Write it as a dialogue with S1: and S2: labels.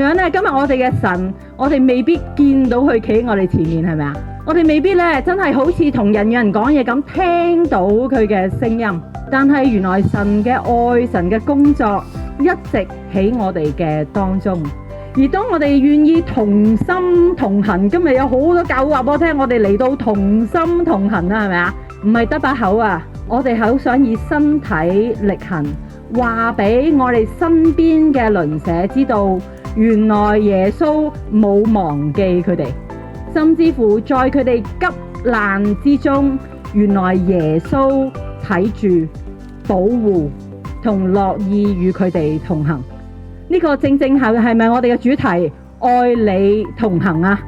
S1: 樣咧，今日我哋嘅神，我哋未必見到佢企喺我哋前面，係咪啊？我哋未必咧真係好似同人與人講嘢咁聽到佢嘅聲音，但係原來神嘅愛、神嘅工作一直喺我哋嘅當中。而當我哋願意同心同行，今日有好多教會話俾我聽，我哋嚟到同心同行啦，係咪啊？唔係得把口啊，我哋好想以身體力行，話俾我哋身邊嘅鄰舍知道，原來耶穌冇忘記佢哋，甚至乎在佢哋急難之中，原來耶穌睇住、保護同樂意與佢哋同行。呢個正正係咪我哋嘅主題？愛你同行啊！